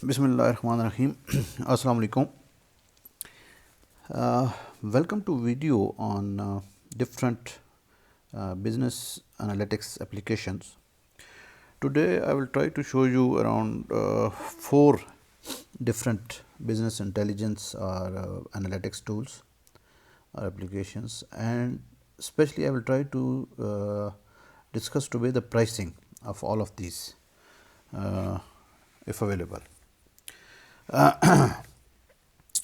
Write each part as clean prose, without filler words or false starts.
Bismillahirrahmanirrahim. Assalamu alaikum. Welcome to video on different business analytics applications. Today I will try to show you around 4 different business intelligence or analytics tools or applications, and especially I will try to discuss today the pricing of all of these if available.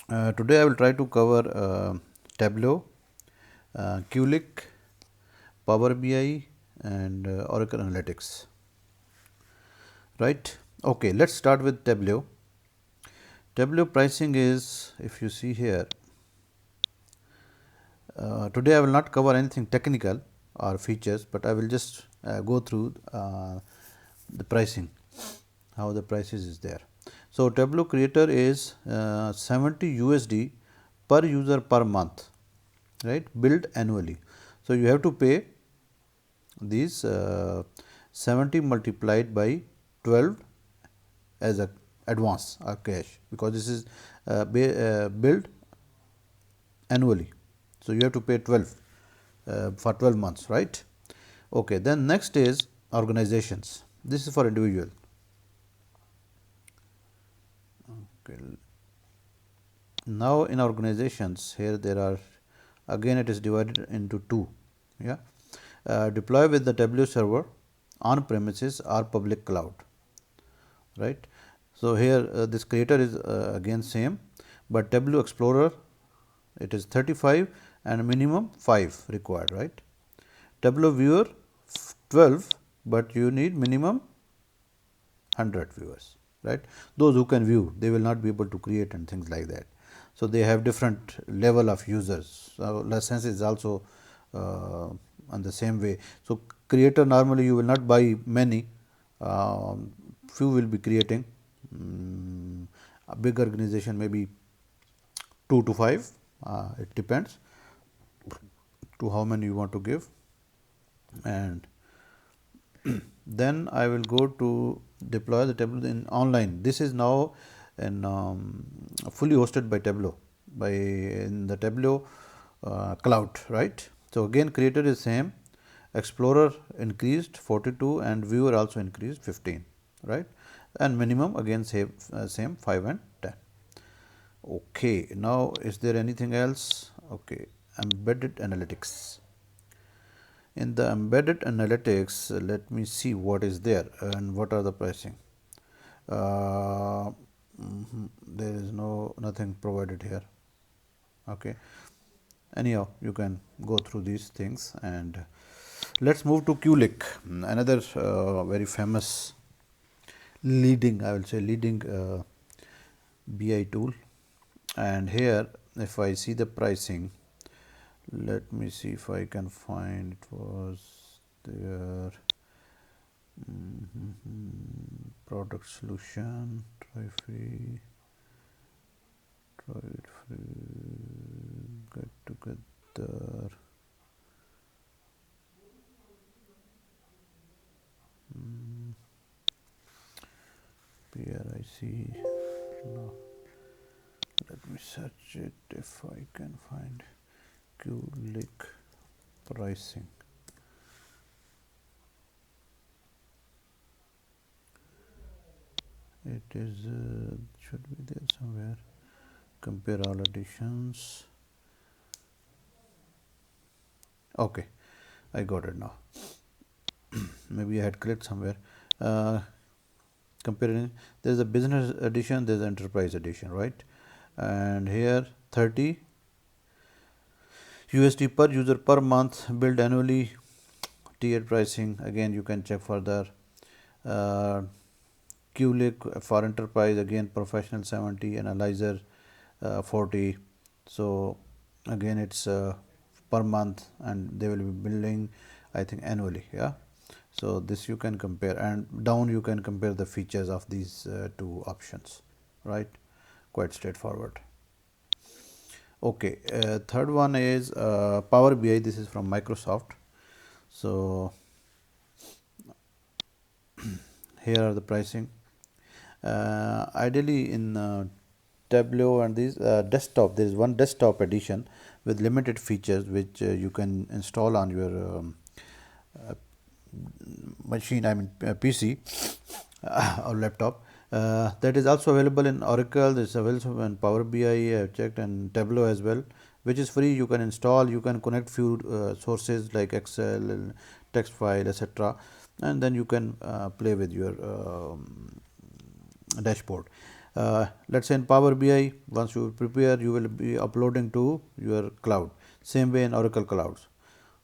Today I will try to cover Tableau, Qlik, Power BI and Oracle Analytics. Right. Okay, let's start with Tableau. Tableau pricing is, if you see here, today I will not cover anything technical or features, but I will just go through the pricing, how the prices is there. So, Tableau creator is 70 USD per user per month, right, billed annually. So, you have to pay these 70 multiplied by 12 as a advance or cash, because this is billed annually. So, you have to pay 12 for 12 months, right. Okay. Then next is organizations. This is for individual. Okay. Now, in organizations, here there are, again it is divided into 2. Yeah, deploy with the Tableau server on premises or public cloud, right. So, here this creator is again same, but Tableau Explorer it is 35 and minimum 5 required, right. Tableau viewer 12, but you need minimum 100 viewers, right. Those who can view, they will not be able to create and things like that. So, they have different level of users. License is also on the same way. So, creator normally you will not buy many, few will be creating. A big organization maybe 2 to 5, it depends to how many you want to give. And then I will go to deploy the Tableau in online. This is now in fully hosted by Tableau, by in the Tableau cloud, right. So, again creator is same, Explorer increased 42 and viewer also increased 15, right, and minimum again same 5 and 10. Okay. Now, is there anything else? Okay, embedded analytics. In the embedded analytics, let me see what is there and what are the pricing. There is nothing provided here. Okay. Anyhow, you can go through these things, and let's move to Kulick, another very famous leading, I will say leading BI tool. And here if I see the pricing, let me see if I can find, it was there. Product solution, try free, try it free, get together. Here I see. No. Let me search it if I can find Qlik pricing. It is should be there somewhere. Compare all additions. Okay, I got it now. Maybe I had clicked somewhere. Comparing, there is a business edition, there is enterprise edition, right. And here 30 USD per user per month, billed annually, tiered pricing. Again you can check further. Qlik for enterprise, again professional 70, analyzer 40. So, again it is per month, and they will be billing I think annually. Yeah. So, this you can compare, and down you can compare the features of these 2 options, right, quite straightforward. Okay. Third one is Power BI. This is from Microsoft. So, here are the pricing. Ideally in Tableau and these desktop, there is one desktop edition with limited features which you can install on your uh, machine, I mean PC or laptop. That is also available in Oracle. It's available in Power BI. I have checked, and Tableau as well, which is free. You can install. You can connect few sources like Excel, text file, etc., and then you can play with your dashboard. Let's say in Power BI, once you prepare, you will be uploading to your cloud. Same way in Oracle clouds,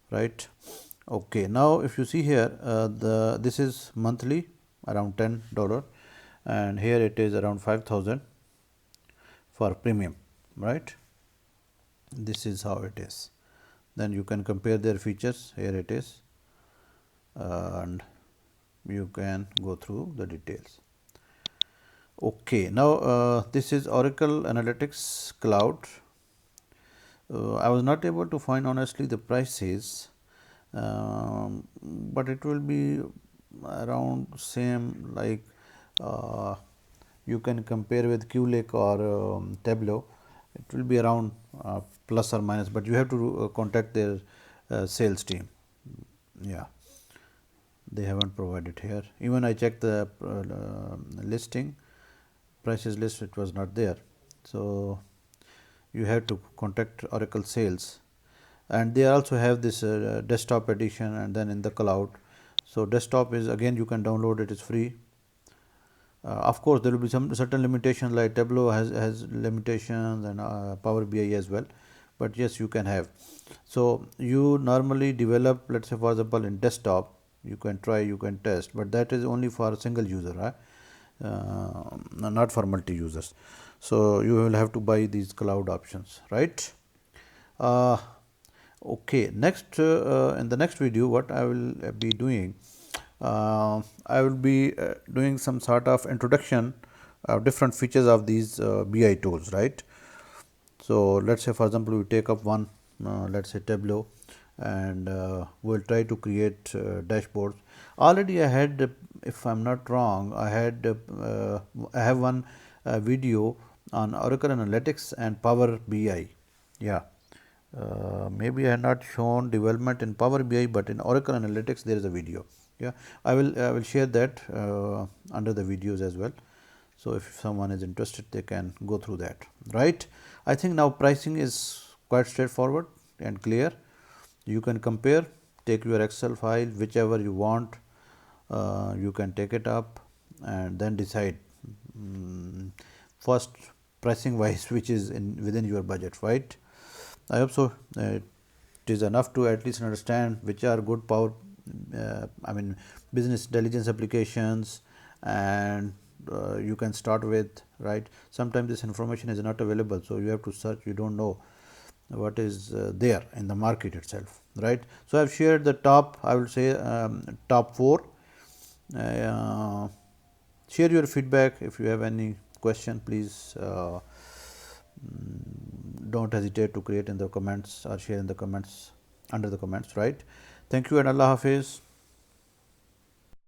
right? Okay, now if you see here, this is monthly around $10, and here it is around 5,000 for premium, right? This is how it is. Then you can compare their features. Here it is, and you can go through the details. Okay, now this is Oracle Analytics Cloud. I was not able to find honestly the prices, but it will be around same, like you can compare with Qlik or Tableau. It will be around plus or minus, but you have to contact their sales team. Yeah, they haven't provided here. Even I checked the listing prices list, it was not there. So you have to contact Oracle sales, and they also have this desktop edition and then in the cloud. So desktop is, again, you can download it, is free. Of course, there will be some certain limitations, like Tableau has limitations, and Power BI as well, but yes, you can have. So you normally develop, let's say for example in desktop, you can try, you can test, but that is only for a single user, right? Not for multi users. So you will have to buy these cloud options, right? Okay, next in the next video, what I will be doing, I will be doing some sort of introduction of different features of these BI tools, right? So let's say for example we take up one, let's say Tableau, and we'll try to create dashboards. Already I had, if I'm not wrong, I have one video on Oracle Analytics and Power BI. Yeah, maybe I had not shown development in Power BI, but in Oracle Analytics there is a video. Yeah, I will share that under the videos as well. So if someone is interested, they can go through that, right? I think now pricing is quite straightforward and clear. You can compare, take your Excel file, whichever you want, you can take it up and then decide first pricing wise which is within your budget, right? I hope so. It is enough to at least understand which are good power, I mean business intelligence applications, and you can start with, right? Sometimes this information is not available, so you have to search. You don't know what is there in the market itself, right? So I have shared the top, I will say top 4. Share your feedback. If you have any question, please don't hesitate to create in the comments or share in the comments, under the comments, right? Thank you and Allah Hafiz.